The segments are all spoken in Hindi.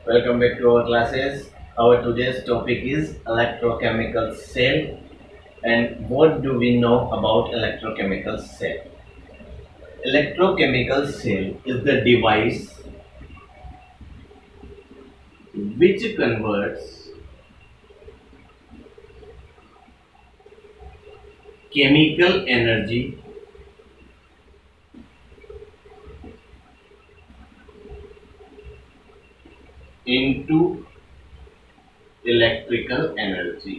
Welcome back to our classes. Our today's topic is electrochemical cell. And what do we know about electrochemical cell? Electrochemical cell is the device which converts chemical energy into electrical energy.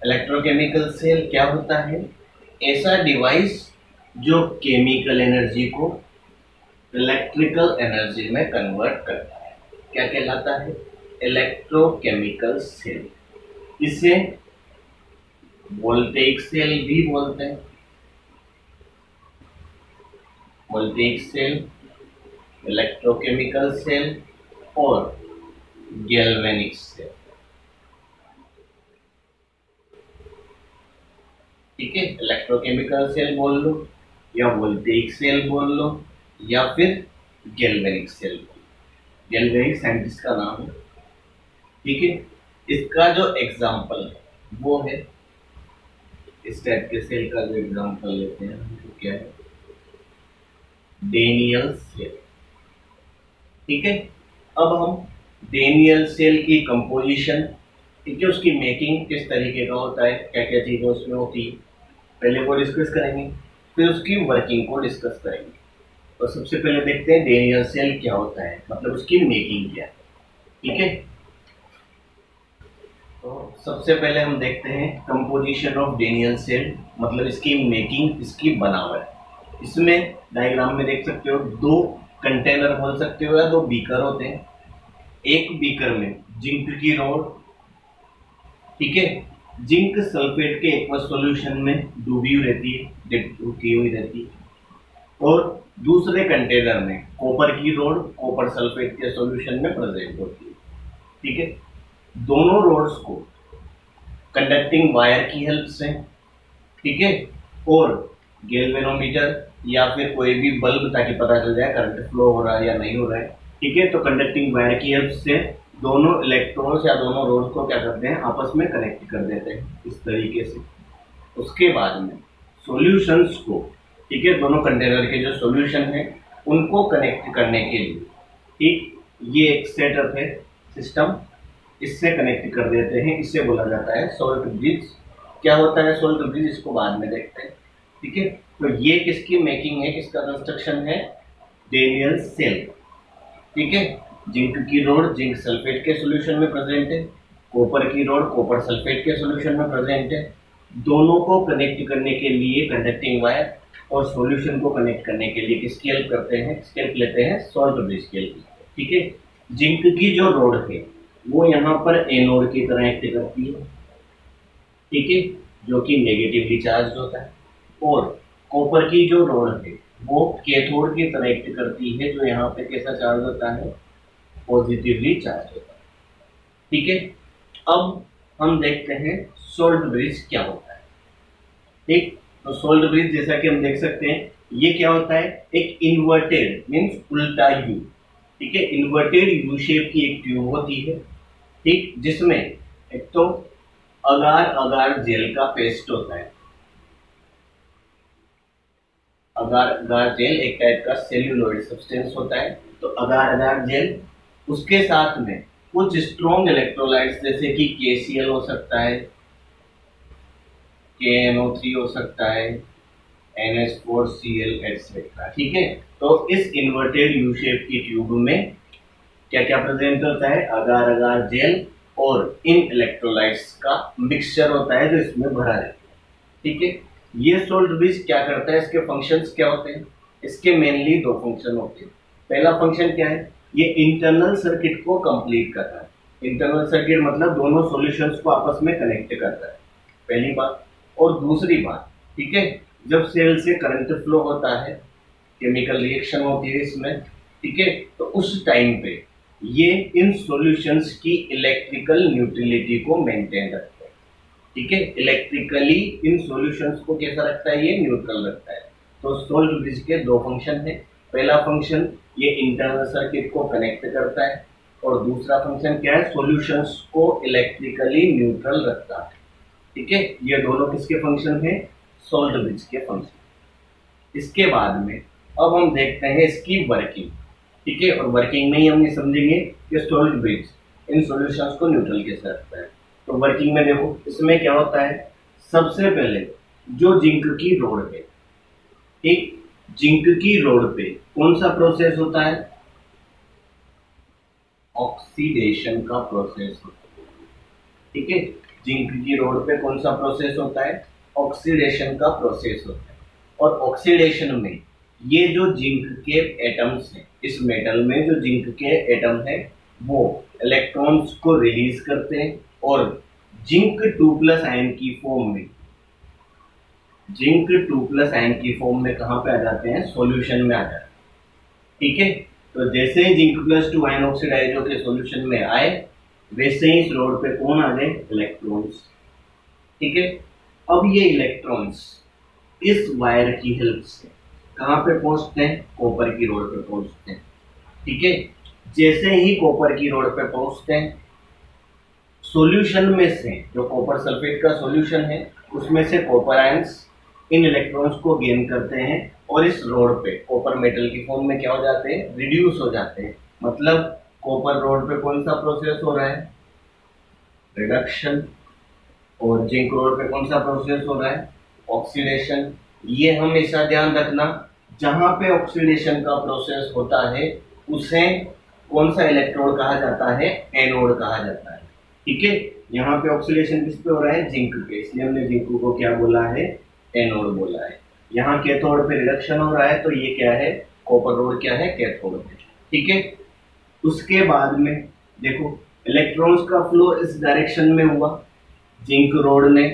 Electrochemical cell क्या होता है? ऐसा डिवाइस जो केमिकल एनर्जी को इलेक्ट्रिकल एनर्जी में कन्वर्ट करता है, क्या कहलाता है? Electrochemical cell. इसे वोल्टेइक सेल भी बोलते हैं। वोल्टेइक सेल, इलेक्ट्रोकेमिकल सेल और गैल्वेनिक सेल। ठीक है, इलेक्ट्रोकेमिकल सेल बोल लो या वोल्टेइक सेल बोल लो या फिर गैल्वेनिक सेल बोल लो। गैल्वेनिक साइंटिस्ट का नाम है। ठीक है, इसका जो एग्जाम्पल है वो है, इस टाइप के सेल का जो एग्जाम्पल लेते हैं तो क्या है? Daniell cell. ठीक है, अब हम डेनियल सेल की कंपोजिशन, ठीक है, उसकी मेकिंग किस तरीके का होता है, क्या क्या चीजें उसमें होती है, पहले वो डिस्कस करेंगे, फिर उसकी वर्किंग को डिस्कस करेंगे। तो सबसे पहले देखते हैं डेनियल सेल क्या होता है, मतलब उसकी मेकिंग क्या है। ठीक है, तो सबसे पहले हम देखते हैं कंपोजिशन ऑफ डेनियल सेल, मतलब इसकी मेकिंग, इसकी बनावट। इसमें डायग्राम में देख सकते हो, दो कंटेनर बोल सकते हो या दो बीकर होते हैं। एक बीकर में जिंक की रॉड, ठीक है, जिंक सल्फेट के एक्वस सॉल्यूशन में डूबी हुई रहती है, डिप की हुई रहती है, और दूसरे कंटेनर में कॉपर की रॉड कॉपर सल्फेट के सॉल्यूशन में प्रेजेंट होती है। ठीक है, दोनों रॉड्स को कंडक्टिंग वायर की हेल्प से, ठीक है, और गैल्वेनोमीटर या फिर कोई भी बल्ब, ताकि पता चल जाए करंट फ्लो हो रहा है या नहीं हो रहा है। ठीक है, तो कंडक्टिंग वायर की हेल्प से दोनों इलेक्ट्रॉन्स या दोनों रोड्स को क्या करते हैं? आपस में कनेक्ट कर देते हैं इस तरीके से। उसके बाद में सॉल्यूशंस को, ठीक है, दोनों कंटेनर के जो सॉल्यूशन है उनको कनेक्ट करने के लिए, ठीक, ये एक सेटअप है, सिस्टम, इससे कनेक्ट कर देते हैं। इससे बोला जाता है सॉल्ट ब्रिज। क्या होता है सॉल्ट ब्रिज, इसको बाद में देखते हैं। ठीक है, तो ये किसकी मेकिंग है, किसका कंस्ट्रक्शन है? Daniell cell. ठीक है, जिंक की रॉड जिंक सल्फेट के सॉल्यूशन में प्रेजेंट है, कॉपर की रॉड कॉपर सल्फेट के सॉल्यूशन में प्रेजेंट है। दोनों को कनेक्ट करने के लिए कंडक्टिंग वायर और सॉल्यूशन को कनेक्ट करने के लिए किसकी हेल्प करते हैं? किसकी हेल्प लेते हैं? सॉल्ट ब्रिज की हेल्प। ठीक है, जिंक की जो रॉड है वो यहाँ पर एनोड की तरह एक्ट करती है, ठीक है, जो कि नेगेटिवली चार्ज होता है, और कॉपर की जो रॉड है वो कैथोड की तरह एक्ट करती है, जो यहाँ पे कैसा चार्ज होता है? पॉजिटिवली चार्ज होता है। ठीक है, अब हम देखते हैं सॉल्ट ब्रिज क्या होता है। ठीक, तो सॉल्ट ब्रिज जैसा कि हम देख सकते हैं, ये क्या होता है? एक इन्वर्टेड मीन्स उल्टा यू, ठीक है, इन्वर्टेड यू शेप की एक ट्यूब होती है, ठीक, जिसमें एक तो अगार अगार जेल का पेस्ट होता है। अगार अगार जेल एक टाइप का सेल्यूलोइड सब्सटेंस होता है, तो अगार अगार जेल, उसके साथ में कुछ स्ट्रॉन्ग इलेक्ट्रोलाइट्स जैसे कि KCl हो सकता है, KNO3 हो सकता है, NH4Cl एक्सेट्रा। ठीक है, तो इस इन्वर्टेड यू शेप की ट्यूब में क्या क्या प्रेजेंट होता है? अगार अगार जेल और इन इलेक्ट्रोलाइट्स का मिक्सचर होता है जो इसमें भरा रहता है। ठीक है, ये सॉल्ट ब्रिज क्या करता है? इसके फंक्शंस क्या होते हैं? इसके मेनली दो फंक्शन होते हैं। पहला फंक्शन क्या है? ये इंटरनल सर्किट को कंप्लीट करता है। इंटरनल सर्किट मतलब दोनों सॉल्यूशंस को आपस में कनेक्ट करता है, पहली बात। और दूसरी बात, ठीक है, जब सेल से करंट फ्लो होता है, केमिकल रिएक्शन होती है इसमें, ठीक है, तो उस टाइम पे ये इन सॉल्यूशंस की इलेक्ट्रिकल न्यूट्रलिटी को मेंटेन रखता है। ठीक है, इलेक्ट्रिकली इन सॉल्यूशंस को कैसा रखता है? ये न्यूट्रल रखता है। तो सॉल्ट ब्रिज के दो फंक्शन है। पहला फंक्शन ये इंटरनल सर्किट को कनेक्ट करता है, और दूसरा फंक्शन क्या है, सॉल्यूशंस को इलेक्ट्रिकली न्यूट्रल रखता है। ठीक है, ये दोनों किसके फंक्शन हैं, सोल्ट ब्रिज के फंक्शन। इसके बाद में अब हम देखते हैं इसकी वर्किंग। ठीक है, और वर्किंग में ही हम ये समझेंगे कि सोल्ट ब्रिज इन सॉल्यूशंस को न्यूट्रल कैसे रखता है। तो वर्किंग में देखो इसमें क्या होता है, सबसे पहले जो जिंक की रोड है, ठीक, जिंक की रोड पे कौन सा प्रोसेस होता है, ऑक्सीडेशन का प्रोसेस होता है। ठीक है, जिंक की रोड पे कौन सा प्रोसेस होता है, ऑक्सीडेशन का प्रोसेस होता है। और ऑक्सीडेशन में ये जो जिंक के एटम्स हैं, इस मेटल में जो जिंक के एटम है वो इलेक्ट्रॉन्स को रिलीज करते हैं, और जिंक 2+ आयन की फॉर्म में, जिंक 2+ आयन की फॉर्म में कहां पे आ जाते हैं, सॉल्यूशन में आ जाते हैं। ठीक है, तो जैसे ही जिंक +2 आयन ऑक्सीडाइज होकर सॉल्यूशन में आए, वैसे ही इस रोड पे कौन आ गए, इलेक्ट्रॉन्स। ठीक है, अब ये इलेक्ट्रॉन्स इस वायर की हेल्प से कहां पे पहुंचते हैं, कॉपर की रोड पे पहुंचते हैं। ठीक है, जैसे ही कॉपर की रोड पे पहुंचते हैं, सॉल्यूशन में से जो कॉपर सल्फेट का सॉल्यूशन है उसमें से कॉपर आयंस इन इलेक्ट्रॉन्स को गेन करते हैं, और इस रोड पे कॉपर मेटल की फॉर्म में क्या हो जाते हैं, रिड्यूस हो जाते हैं। मतलब कॉपर रोड पे कौन सा प्रोसेस हो रहा है, रिडक्शन, और जिंक रोड पे कौन सा प्रोसेस हो रहा है, ऑक्सीडेशन। ये हमेशा ध्यान रखना, जहां पे ऑक्सीडेशन का प्रोसेस होता है उसे कौन सा इलेक्ट्रोड कहा जाता है, एनोड कहा जाता है। ठीक है, यहाँ पे ऑक्सीडेशन किस पे हो रहा है, जिंक पे, इसलिए हमने जिंक को क्या बोला है, एनोड बोला है। यहाँ कैथोड पे रिडक्शन हो रहा है, तो ये क्या है, कॉपर रोड क्या है, कैथोड है। ठीक है, उसके बाद में देखो इलेक्ट्रॉन्स का फ्लो इस डायरेक्शन में हुआ, जिंक रोड ने,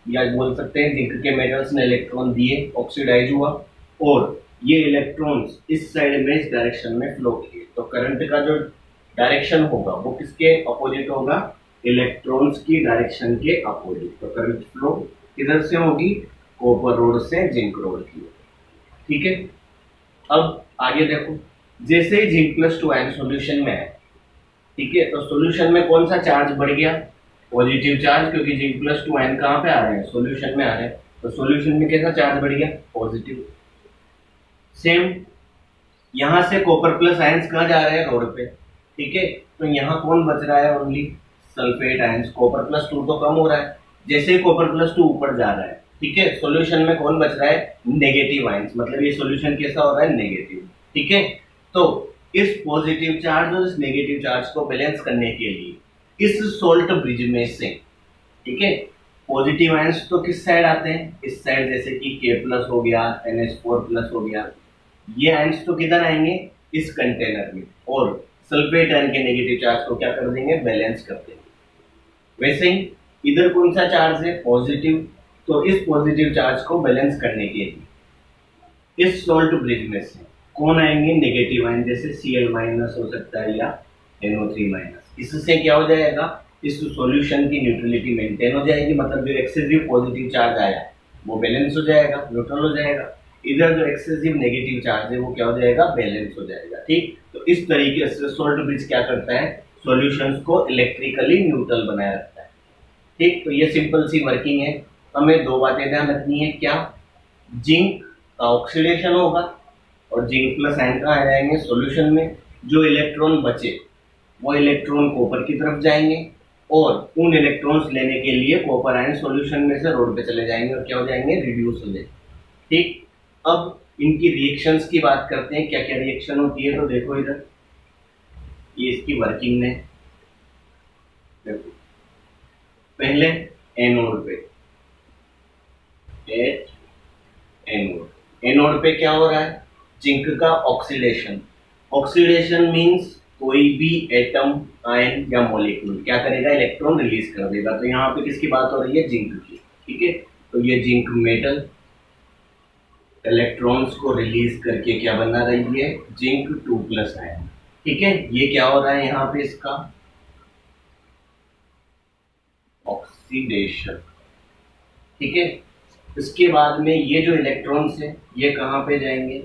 या बोल सकते हैं जिंक के मेटल्स ने इलेक्ट्रॉन दिए, ऑक्सीडाइज हुआ, और ये इलेक्ट्रॉन्स इस साइड में इस डायरेक्शन में फ्लो किए। तो करंट का जो डायरेक्शन होगा वो किसके अपोजिट होगा, इलेक्ट्रॉन्स की डायरेक्शन के अपोजिट। तो करंट फ्लो किधर से होगी, कॉपर रोड से जिंक रोड की। ठीक है, अब आगे देखो, जैसे ही जिंक +2 आयन सॉल्यूशन में है, ठीक है, तो सॉल्यूशन में कौन सा चार्ज बढ़ गया, पॉजिटिव चार्ज, क्योंकि जिंक +2 आयन कहां पे आ रहे हैं, सॉल्यूशन में आ रहे हैं, तो सॉल्यूशन में कैसा चार्ज बढ़ गया, पॉजिटिव। सेम यहां से कॉपर प्लस आयंस कहां जा रहे हैं, रोड पे। ठीक है, तो यहाँ कौन बच रहा है, ओनली सल्फेट आयंस। कॉपर +2 तो कम हो रहा है, जैसे ही कॉपर +2 ऊपर जा रहा है, ठीक है, सॉल्यूशन में कौन बच रहा है, नेगेटिव आयंस। मतलब ये सॉल्यूशन कैसा हो रहा है, नेगेटिव। ठीक है, तो इस पॉजिटिव चार्ज और इस नेगेटिव चार्ज को बैलेंस करने के लिए इस सोल्ट ब्रिज में से, ठीक है, पॉजिटिव आयंस तो किस साइड आते हैं, इस साइड, जैसे कि K+ हो गया, NH4+ हो गया, ये आयंस तो किधर आएंगे, इस कंटेनर में, और सल्फेट आयन के नेगेटिव चार्ज को क्या कर देंगे, बैलेंस कर देंगे। वैसे ही इधर कौन सा चार्ज है, पॉजिटिव, तो इस पॉजिटिव चार्ज को बैलेंस करने के लिए इस सोल्ट ब्रिज में से कौन आएंगे, नेगेटिव आयन, जैसे Cl- हो सकता है या NO3-। इससे क्या हो जाएगा, इस सॉल्यूशन की न्यूट्रलिटी मेंटेन हो जाएगी। मतलब जो एक्सेसिव पॉजिटिव चार्ज आया वो बैलेंस हो जाएगा, न्यूट्रल हो जाएगा। इधर जो एक्सेसिव नेगेटिव चार्ज है वो क्या हो जाएगा, बैलेंस हो जाएगा। ठीक, तो इस तरीके से सोल्ट ब्रिज क्या करता है, सॉल्यूशंस को इलेक्ट्रिकली न्यूट्रल बनाए रखता है। ठीक, तो ये सिंपल सी वर्किंग है। हमें दो बातें ध्यान रखनी है, क्या, जिंक का ऑक्सीडेशन होगा और जिंक प्लस आयन कहाँ आ जाएंगे, सॉल्यूशन में। जो इलेक्ट्रॉन बचे वो इलेक्ट्रॉन कॉपर की तरफ जाएंगे, और उन इलेक्ट्रॉन्स लेने के लिए कॉपर आयन सॉल्यूशन में से रोड पे चले जाएंगे और क्या हो जाएंगे, रिड्यूस हो जाएंगे। ठीक, अब इनकी रिएक्शंस की बात करते हैं, क्या क्या रिएक्शन होती है। तो देखो इधर, ये इसकी वर्किंग में देखो, पहले एनोड पे, एच एनोड, एनोड पे क्या हो रहा है, जिंक का ऑक्सीडेशन। ऑक्सीडेशन मींस कोई भी एटम, आयन या मॉलिक्यूल क्या करेगा, इलेक्ट्रॉन रिलीज कर देगा। तो यहाँ पे किसकी बात हो रही है, जिंक की। ठीक है, तो ये जिंक मेटल इलेक्ट्रॉन्स को रिलीज करके क्या बना रही है, जिंक 2+ आयन। ठीक है, ये क्या हो रहा है यहाँ पे, इसका ऑक्सीडेशन। ठीक है, इसके बाद में ये जो इलेक्ट्रॉन्स है ये कहाँ पे जाएंगे,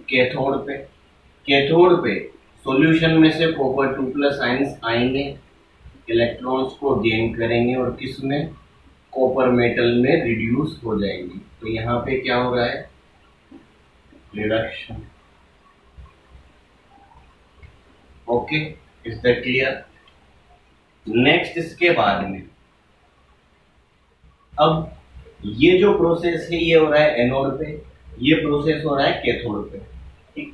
कैथोड पे सॉल्यूशन में से कॉपर 2+ आयंस आएंगे, इलेक्ट्रॉन्स को गेन करेंगे और किस में, कॉपर मेटल में रिड्यूस हो जाएंगे। तो यहाँ पे क्या हो रहा है, reduction. Okay, is that clear? Next इसके बाद में अब ये जो प्रोसेस है ये हो रहा है एनोड पे, ये प्रोसेस हो रहा है कैथोड पे। ठीक,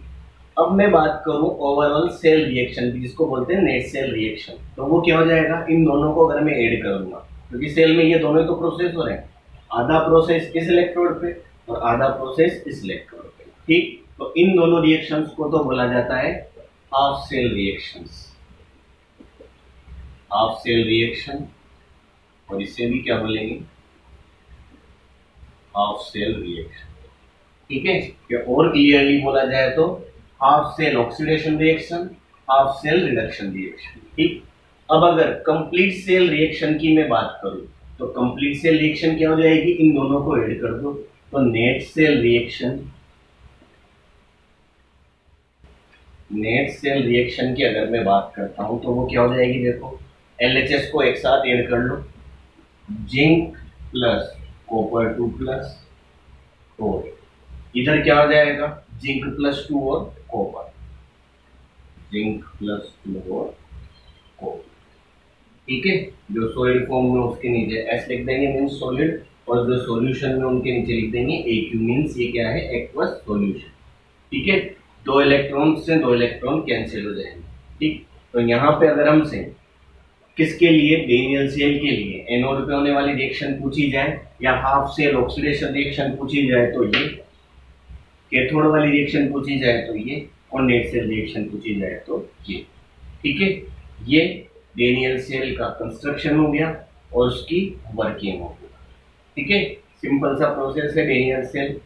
अब मैं बात करूं ओवरऑल सेल रिएक्शन की, जिसको बोलते हैं नेट सेल रिएक्शन, तो वो क्या हो जाएगा, इन दोनों को अगर मैं ऐड करूंगा, क्योंकि सेल में ये दोनों तो प्रोसेस हो रहे हैं, आधा प्रोसेस इस इलेक्ट्रोड पे और आधा प्रोसेस इस इलेक्ट्रोड पे। ठीक, तो इन दोनों रिएक्शंस को तो बोला जाता है half cell reactions, half cell reaction, और इसे भी क्या बोलेंगे, हाफ सेल रिएक्शन। ठीक है, या और क्लियरली बोला जाए तो half cell oxidation reaction, half cell reduction reaction. ठीक, अब अगर कंप्लीट सेल रिएक्शन की मैं बात करूं तो कंप्लीट सेल रिएक्शन क्या हो जाएगी, इन दोनों को ऐड कर दो तो net cell reaction, net cell reaction की अगर मैं बात करता हूं तो वो क्या हो जाएगी, देखो LHS को एक साथ ऐड कर लो, जिंक प्लस कॉपर 2+, और इधर क्या हो जाएगा, जिंक प्लस 2 और कॉपर, जिंक प्लस 2 और कॉपर। ठीक है, जो सॉलिड फॉर्म में उसके नीचे एस लिख देंगे मीन्स सॉलिड, और जो सॉल्यूशन में उनके नीचे लिख देंगे AQ मीन्स ये क्या है, एक्वस सॉल्यूशन। ठीक है, दो इलेक्ट्रॉन से दो इलेक्ट्रॉन कैंसिल हो जाएंगे। ठीक, तो यहाँ पे अगर हमसे किसके लिए, डेनियल सेल के लिए एनोड पे होने वाली रिएक्शन पूछी जाए या हाफ सेल ऑक्सीडेशन रिएक्शन पूछी जाए तो ये, कैथोड वाली रिएक्शन पूछी जाए तो ये, और नेट सेल रिएक्शन पूछी जाए तो ये। ठीक है, ये डेनियल सेल का कंस्ट्रक्शन हो गया और उसकी वर्किंग हो गई। ठीक है, सिंपल सा प्रोसेस है डेनियल सेल।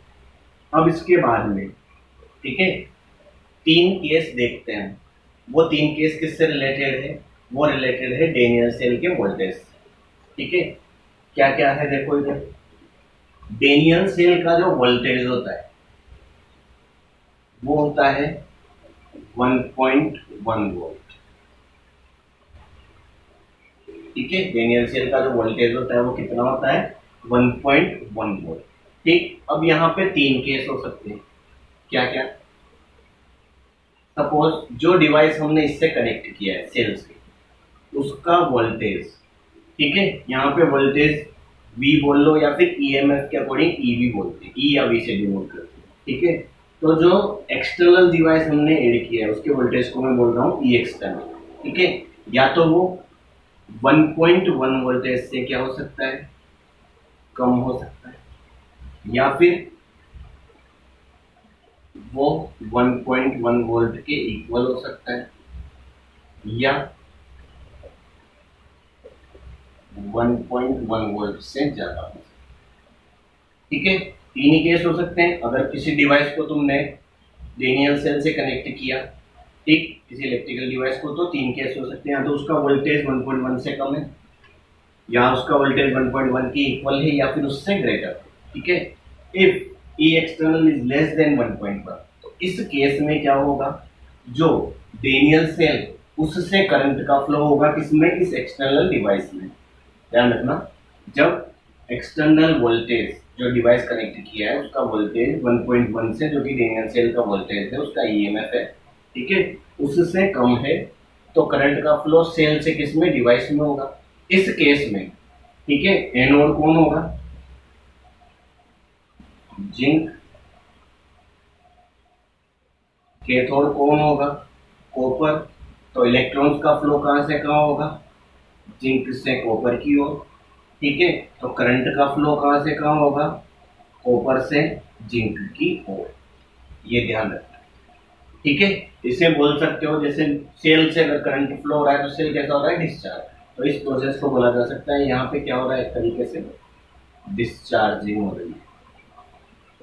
अब इसके बाद में, ठीक है, 3 केस देखते हैं। वो 3 केस किससे रिलेटेड है, वो रिलेटेड है डेनियल सेल के वोल्टेज से। ठीक है, क्या क्या है देखो इधर, डेनियल सेल का जो वोल्टेज होता है वो होता है 1.1 वोल्ट। ठीक है, डेनियल सेल का जो वोल्टेज होता है वो कितना होता है, 1.1 वोल्ट। ठीक, अब यहाँ पे 3 केस हो सकते हैं, क्या क्या, सपोज जो डिवाइस हमने इससे कनेक्ट किया है सेल से, उसका वोल्टेज, ठीक है, यहाँ पे वोल्टेज V बोल लो या फिर EMF के अकॉर्डिंग E भी बोलते हैं, E या V से डिनोट करते हैं। ठीक है, तो जो एक्सटर्नल डिवाइस हमने ऐड किया है उसके वोल्टेज को मैं बोल रहा हूँ E एक्सटर्नल। ठीक है, या तो वो 1.1 वोल्टेज से क्या हो सकता है, कम हो सकता है, या फिर वो 1.1 वोल्ट के इक्वल हो सकता है, या 1.1 वोल्ट से ज्यादा हो सकता है। ठीक है, 3 ही केस हो सकते हैं। अगर किसी डिवाइस को तुमने डेनियल सेल से कनेक्ट किया, ठीक, किसी इलेक्ट्रिकल डिवाइस को, तो 3 केस हो सकते हैं, या तो उसका वोल्टेज 1.1 से कम है, या उसका वोल्टेज 1.1 की इक्वल है, या फिर उससे ग्रेटर। ठीक है, if E external is less than 1.1, तो इस केस में क्या होगा, जो डेनियल सेल उससे करंट का फ्लो होगा किसमें, इस एक्सटर्नल डिवाइस में। ध्यान रखना, जब एक्सटर्नल वोल्टेज जो डिवाइस कनेक्ट किया है उसका वोल्टेज 1.1 से, जो कि डेनियल सेल का वोल्टेज है, उसका EMF है, ठीक है, उससे कम है, तो करंट का फ्लो सेल से किसमें, डिवाइस में होगा। इस केस में, ठीक है, एनोड कौन होगा, जिंक, कैथोड कौन होगा, कॉपर। तो इलेक्ट्रॉन्स का फ्लो कहां से कहां होगा, जिंक से कॉपर की ओर। ठीक है, तो करंट का फ्लो कहां से कहां होगा, कॉपर से जिंक की ओर। ये ध्यान रखना। ठीक है, इसे बोल सकते हो जैसे सेल से अगर करंट फ्लो हो रहा है तो सेल कैसा हो रहा है, डिस्चार्ज। तो इस प्रोसेस को बोला जा सकता है, यहाँ पे क्या हो रहा है, एक तरीके से डिस्चार्जिंग हो रही है।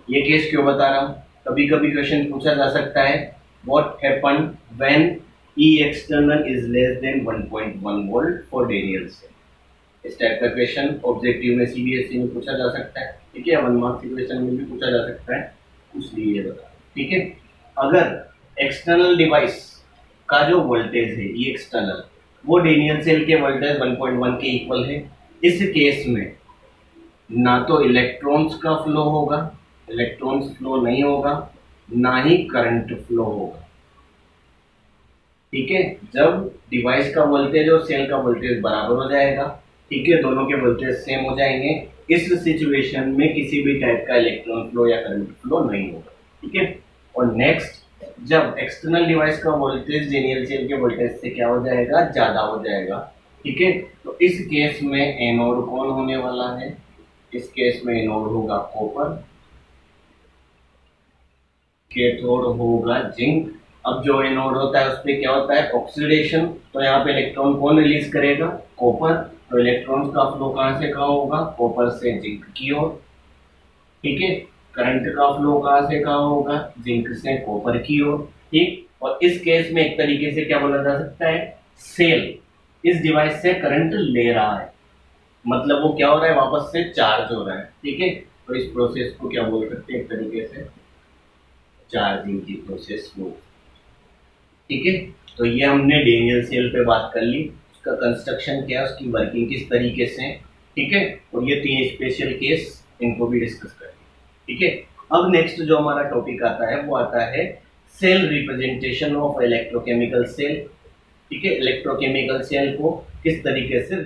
ये केस क्यों बता रहा हूँ, कभी कभी क्वेश्चन पूछा जा सकता है, what happen when E external is less than 1.1 volt for Daniell cell. इस टाइप का क्वेश्चन ऑब्जेक्टिव में CBSE में पूछा जा सकता है। ठीक है, 1 मार्क्स के क्वेश्चन में भी पूछा जा सकता है, इसलिए ये बता। ठीक है, अगर एक्सटर्नल डिवाइस का जो वोल्टेज है ये एक्सटर्नल, वो डेनियल सेल के वोल्टेज 1.1 के इक्वल है, इस केस में ना तो इलेक्ट्रॉन्स का फ्लो होगा, इलेक्ट्रॉन्स फ्लो नहीं होगा, ना ही करंट फ्लो होगा। ठीक है, जब डिवाइस का वोल्टेज और सेल का वोल्टेज बराबर हो जाएगा, ठीक है, दोनों के वोल्टेज सेम हो जाएंगे, इस सिचुएशन में किसी भी टाइप का इलेक्ट्रॉन फ्लो या करंट फ्लो नहीं होगा। ठीक है, और नेक्स्ट, जब एक्सटर्नल डिवाइस का वोल्टेज डेनियल सेल के वोल्टेज से क्या हो जाएगा, ज्यादा हो जाएगा। ठीक है, तो इस केस में एनोड कौन होने वाला है, इस केस में एनोड होगा कॉपर, कैथोड होगा जिंक। अब जो एनोड होता है उस पर क्या होता है, ऑक्सीडेशन, तो यहाँ पे इलेक्ट्रॉन कौन रिलीज करेगा, कॉपर, तो इलेक्ट्रॉन का फ्लो कहां से कहां होगा, कॉपर से जिंक की ओर। ठीक है, करंट का फ्लो कहां से कहां होगा, जिंक से कॉपर की ओर। ठीक, और इस केस में एक तरीके से क्या बोला जा सकता है, सेल इस डिवाइस से करंट ले रहा है, मतलब वो क्या हो रहा है, वापस से चार्ज हो रहा है। ठीक है, तो इस प्रोसेस को क्या बोल सकते हैं, एक तरीके से चार्जिंग की प्रोसेस हो। ठीक है, तो ये हमने डेनियल सेल पे बात कर ली, उसका कंस्ट्रक्शन क्या है, उसकी वर्किंग किस तरीके से। ठीक है, और ये 3 स्पेशल केस, इनको भी डिस्कस करेंगे। ठीक है, अब नेक्स्ट जो हमारा टॉपिक आता है वो आता है cell representation of electrochemical cell. ठीक है, इलेक्ट्रोकेमिकल सेल को किस तरीके से,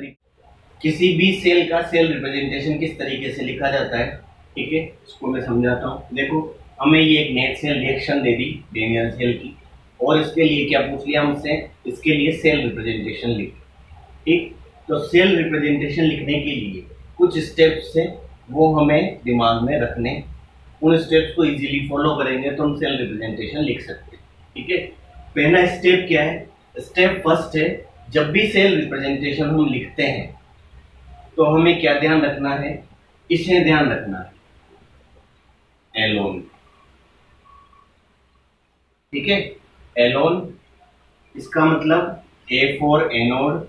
किसी भी सेल का सेल रिप्रेजेंटेशन किस तरीके से लिखा जाता है। ठीक है, इसको मैं समझाता हूँ। देखो, हमें ये एक नेट सेल रिएक्शन दे दी डेनियल सेल की, और इसके लिए क्या पूछ लिया हमसे, इसके लिए सेल रिप्रेजेंटेशन लिख। ठीक, तो सेल रिप्रेजेंटेशन लिखने के लिए कुछ स्टेप्स हैं, वो हमें दिमाग में रखने, उन स्टेप्स को इजीली फॉलो करेंगे तो हम सेल रिप्रेजेंटेशन लिख सकते हैं। ठीक है, पहला स्टेप क्या है, स्टेप फर्स्ट है, जब भी सेल रिप्रेजेंटेशन हम लिखते हैं तो हमें क्या ध्यान रखना है, इसे ध्यान रखना है, एलोन। ठीक है, एलोन, इसका मतलब A for anode,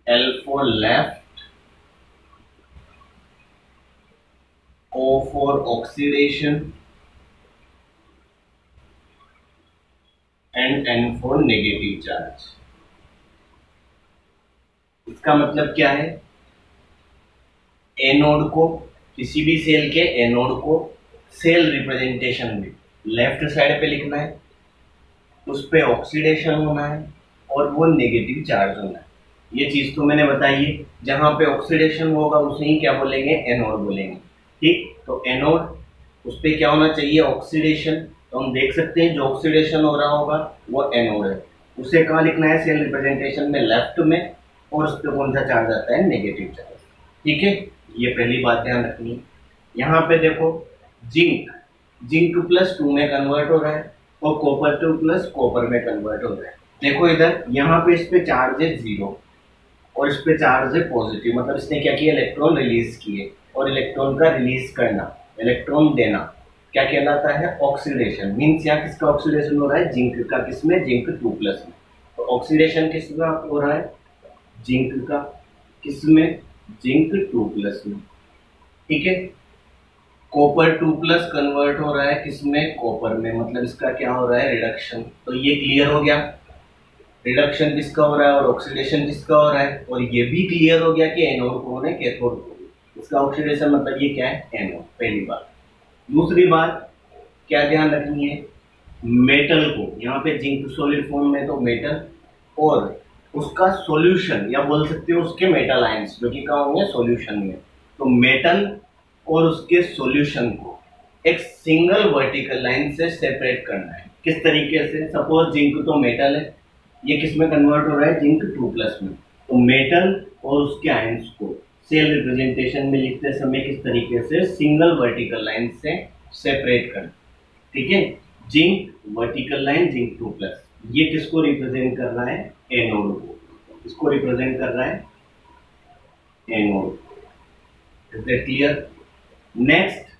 L for left, O for oxidation and N for negative charge. इसका मतलब क्या है, एनोड को, किसी भी सेल के एनोड को सेल रिप्रेजेंटेशन में लेफ्ट साइड पे लिखना है, उस पे ऑक्सीडेशन होना है और वो नेगेटिव चार्ज होना है। ये चीज तो मैंने बताई है, जहां पे ऑक्सीडेशन होगा उसे ही क्या बोलेंगे, एनोड बोलेंगे। ठीक, तो एनोड, उस पे क्या होना चाहिए, ऑक्सीडेशन, तो हम देख सकते हैं जो ऑक्सीडेशन हो रहा होगा वो एनोड है, उसे कहाँ लिखना है, सेल रिप्रेजेंटेशन में लेफ्ट में, और उस पर कौन सा चार्ज आता है, नेगेटिव चार्ज। ठीक है, ये पहली बात ध्यान रखनी है। यहाँ पे देखो, जिंक, जिंक +2 में कन्वर्ट हो रहा है और कॉपर 2 प्लस कॉपर में कन्वर्ट हो रहा है। देखो इधर, यहाँ पे इस पे चार्ज है 0 और इस पे चार्ज है पॉजिटिव, मतलब इसने क्या किया, इलेक्ट्रॉन रिलीज किए, और इलेक्ट्रॉन का रिलीज करना, इलेक्ट्रॉन देना, क्या कहलाता है, ऑक्सीडेशन। मीन्स यहाँ किसका ऑक्सीडेशन हो रहा है, जिंक का, किसमें, जिंक 2 प्लस में। तो ऑक्सीडेशन किसका हो रहा है, जिंक का, किसमें, जिंक 2 प्लस में। ठीक है, कॉपर 2 प्लस कन्वर्ट हो रहा है किसमें, कॉपर में, मतलब इसका क्या हो रहा है, रिडक्शन। तो ये क्लियर हो गया, रिडक्शन किसका हो रहा है और ऑक्सीडेशन किसका हो रहा है, और ये भी क्लियर हो गया कि एनोड कौन है, कैथोड कौन है। इसका ऑक्सीडेशन मतलब ये क्या है, एनोड, पहली बात। दूसरी बात क्या ध्यान रखनी है, मेटल को, यहाँ पे जिंक सॉलिड फॉर्म में तो मेटल, और उसका सॉल्यूशन, या बोल सकते हो उसके मेटल आयंस, जो कि कहाँ होंगे, सॉल्यूशन में। तो मेटल और उसके सॉल्यूशन को एक सिंगल वर्टिकल लाइन से सेपरेट करना है। किस तरीके से, सपोज जिंक तो मेटल है, ये किस में कन्वर्ट हो रहा है, जिंक 2 प्लस में, तो मेटल और उसके आयंस को सेल रिप्रेजेंटेशन में लिखते समय किस तरीके से, सिंगल वर्टिकल लाइन से सेपरेट करना। ठीक है, zinc vertical line, zinc 2 plus, ये किसको रिप्रेजेंट कर रहा है, एनोड को, इसको रिप्रेजेंट कर रहा है anode. Is that clear. Next,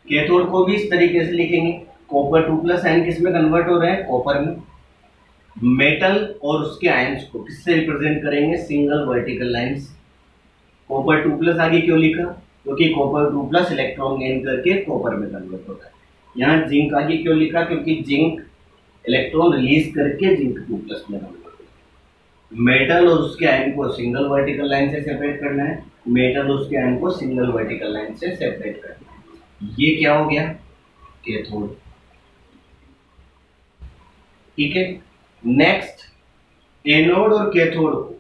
cathode को भी इस तरीके से लिखेंगे, कॉपर 2 प्लस आयन किस में कन्वर्ट हो रहा है, कॉपर में। मेटल और उसके आयंस को किससे रिप्रेजेंट करेंगे, single vertical lines. Copper 2 plus आगे क्यों लिखा, क्योंकि कॉपर 2 प्लस इलेक्ट्रॉन गेन करके कॉपर में कन्वर्ट होता है। यहाँ जिंक आगे क्यों लिखा, क्योंकि जिंक इलेक्ट्रॉन रिलीज करके जिंक 2 प्लस में कन्वर्ट होता है। मेटल और उसके आयन को सिंगल वर्टिकल लाइन से सेपरेट करना है, मेटल और उसके आयन को सिंगल वर्टिकल लाइन से सेपरेट करना है। ये क्या हो गया, कैथोड। ठीक है, नेक्स्ट एनोड और कैथोड को,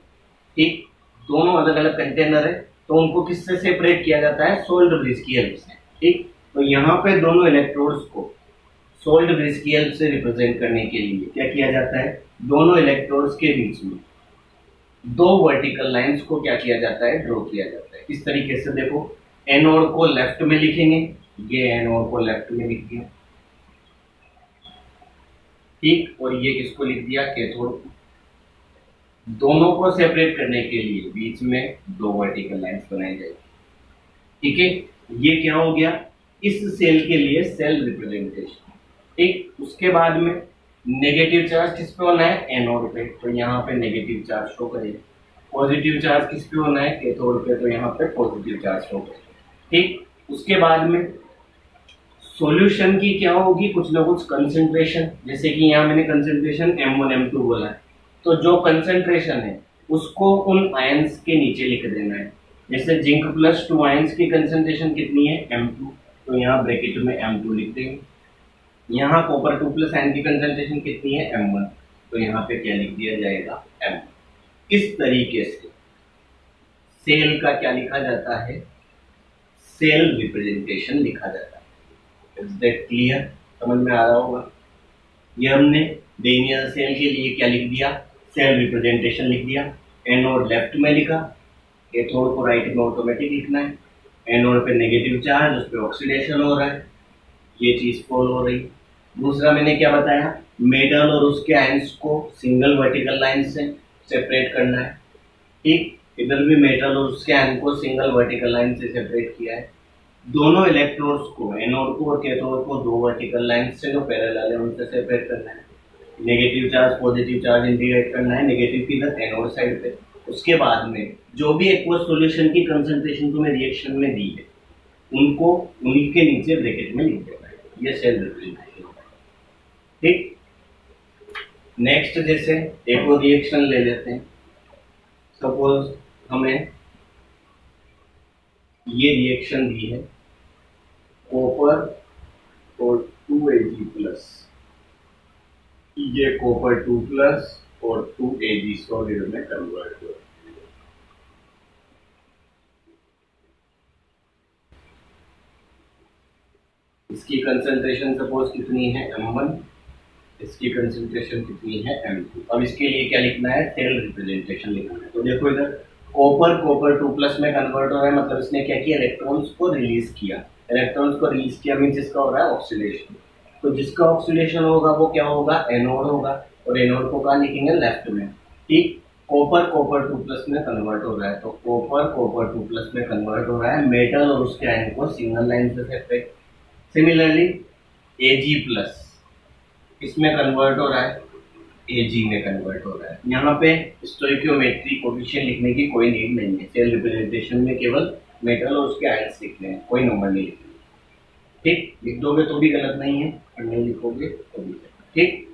ठीक, दोनों अलग अलग कंटेनर है, तो उनको किससे सेपरेट किया जाता है, सोल्ड ब्रिज की हेल्प से। ठीक, तो यहाँ पे दोनों इलेक्ट्रोड्स को सोल्ड ब्रिज की हेल्प से रिप्रेजेंट करने के लिए क्या किया जाता है, दोनों इलेक्ट्रोड्स के बीच में दो वर्टिकल लाइंस को क्या किया जाता है, ड्रॉ किया जाता है। इस तरीके से देखो, एनोड को लेफ्ट में लिखेंगे, ये एनोड को लेफ्ट में लिख दिया, ठीक, और ये किसको लिख दिया, कैथोड को। दोनों को सेपरेट करने के लिए बीच में दो वर्टिकल लाइंस बनाई जाएगी। ठीक है, ये क्या हो गया, इस सेल के लिए सेल रिप्रेजेंटेशन। ठीक, उसके बाद में नेगेटिव चार्ज किस पे होना है, एनोड पे, तो यहाँ पे नेगेटिव चार्ज शो करेगा। पॉजिटिव चार्ज किस पे होना है, कैथोड पे, तो यहाँ पे पॉजिटिव चार्ज शो करेगा। ठीक, उसके बाद में सॉल्यूशन की क्या होगी, कुछ ना कुछ कंसंट्रेशन, जैसे कि यहाँ मैंने कंसंट्रेशन M1 M2 बोला है, तो जो कंसंट्रेशन है उसको उन आयंस के नीचे लिख देना है। जैसे जिंक प्लस 2 आयंस की कंसंट्रेशन कितनी है, M2, तो यहाँ ब्रैकेट में M2 लिख देंगे। यहाँ कॉपर 2 प्लस आयन की कंसंट्रेशन कितनी है, M1, तो यहाँ पे क्या लिख दिया जाएगा, M। इस तरीके से सेल का क्या लिखा जाता है, सेल रिप्रेजेंटेशन लिखा जाता है। इज दैट क्लियर, समझ में आ रहा होगा। ये हमने डेनियल सेल के लिए क्या लिख दिया, सेल रिप्रेजेंटेशन लिख दिया। एनोड लेफ्ट में लिखा, कैथोड को राइट में ऑटोमेटिक लिखना है। एनोड पे नेगेटिव चार्ज, उस पर ऑक्सीडेशन हो रहा है, ये चीज फॉलो हो रही। दूसरा मैंने क्या बताया, मेटल और उसके आयंस को सिंगल वर्टिकल लाइन से सेपरेट करना है। ठीक, इधर भी मेटल और उसके आयन को सिंगल वर्टिकल लाइन से सेपरेट किया है। दोनों इलेक्ट्रोड्स को, एनोड को और कैथोड को, दो वर्टिकल लाइन से जो पैरेलल है उनसे सेपरेट करना है। Negative charge positive charge integrate करना है, नेगेटिव किधर, एनोड साइड पे। उसके बाद में जो भी एक्वस सॉल्यूशन की कंसंट्रेशन तुम्हें रिएक्शन में दी है उनको उन्हीं के नीचे ब्रैकेट में लिख देना है। ये सेल रिप्रेजेंटेशन है। ठीक, नेक्स्ट जैसे एक और रिएक्शन ले लेते हैं। सपोज हमें ये रिएक्शन दी है, कॉपर और 2Ag प्लस, ये कॉपर 2 प्लस और 2Ag सॉलिड में कन्वर्ट हो। इसकी कंसंट्रेशन सपोज कितनी है, M1, इसकी कंसंट्रेशन कितनी है, M2। अब इसके लिए क्या लिखना है, सेल रिप्रेजेंटेशन लिखना है। तो देखो इधर कॉपर 2 प्लस में कन्वर्ट हो रहा है, मतलब इसने क्या किया, इलेक्ट्रॉन्स को रिलीज किया। इलेक्ट्रॉन्स को रिलीज किया मीन्स इसका हो रहा है ऑक्सीडेशन। तो जिसका ऑक्सीडेशन होगा वो क्या होगा, एनोड होगा, और एनोड को कहाँ लिखेंगे, लेफ्ट में। ठीक, कॉपर 2 प्लस में कन्वर्ट हो रहा है, तो कॉपर 2 प्लस में कन्वर्ट हो रहा है। मेटल और उसके आयन को सिंगल लाइन से सेपरेट। सिमिलरली Ag प्लस इसमें कन्वर्ट हो रहा है, Ag में कन्वर्ट हो रहा है। यहाँ पे स्टोइकियोमेट्री कोएफिशिएंट लिखने की कोई नीड नहीं है। सेल रिप्रेजेंटेशन में केवल मेटल और उसके आयंस लिखने हैं, कोई नंबर नहीं लिखना। ठीक, लिख दोगे तो भी गलत नहीं है, और नहीं लिखोगे तो भी। ठीक,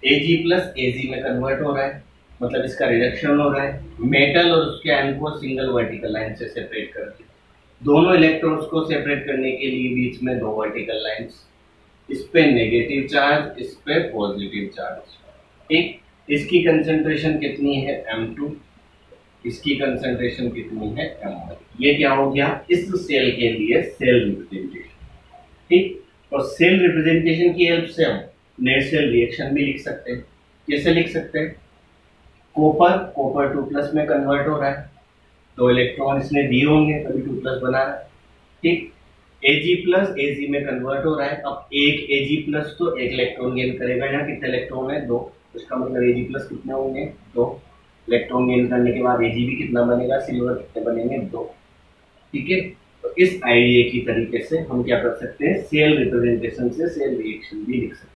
Ag प्लस Ag में कन्वर्ट हो रहा है, मतलब इसका रिडक्शन हो रहा है। मेटल और उसके आयन को सिंगल वर्टिकल लाइन से सेपरेट करके, दोनों इलेक्ट्रॉन्स को सेपरेट करने के लिए बीच में दो वर्टिकल लाइंस, इस पे नेगेटिव चार्ज, इस पे पॉजिटिव चार्ज। ठीक, इसकी कंसंट्रेशन कितनी है, M2, इसकी कंसंट्रेशन कितनी है, M1। ये क्या हो गया, इस सेल के लिए सेल रिप्रेजेंटेशन। ठीक, और सेल रिप्रेजेंटेशन की हेल्प से हम नेट सेल रिएक्शन भी लिख सकते हैं। कैसे लिख सकते हैं, कॉपर 2 प्लस में कन्वर्ट हो रहा है, दो इलेक्ट्रॉन इसने दिए होंगे तभी 2 प्लस बना रहा है। ठीक, Ag प्लस Ag में कन्वर्ट हो रहा है। अब एक Ag प्लस तो एक इलेक्ट्रॉन गेन करेगा, यहाँ कितने इलेक्ट्रॉन है, दो, उसका मतलब Ag प्लस कितने होंगे, दो। इलेक्ट्रॉन गेन करने के बाद Ag भी कितना बनेगा, सिल्वर कितने बनेंगे, दो। ठीक है, तो इस आइडिया की तरीके से हम क्या कर सकते हैं, सेल रिप्रेजेंटेशन से सेल रिएक्शन भी लिख सकते हैं।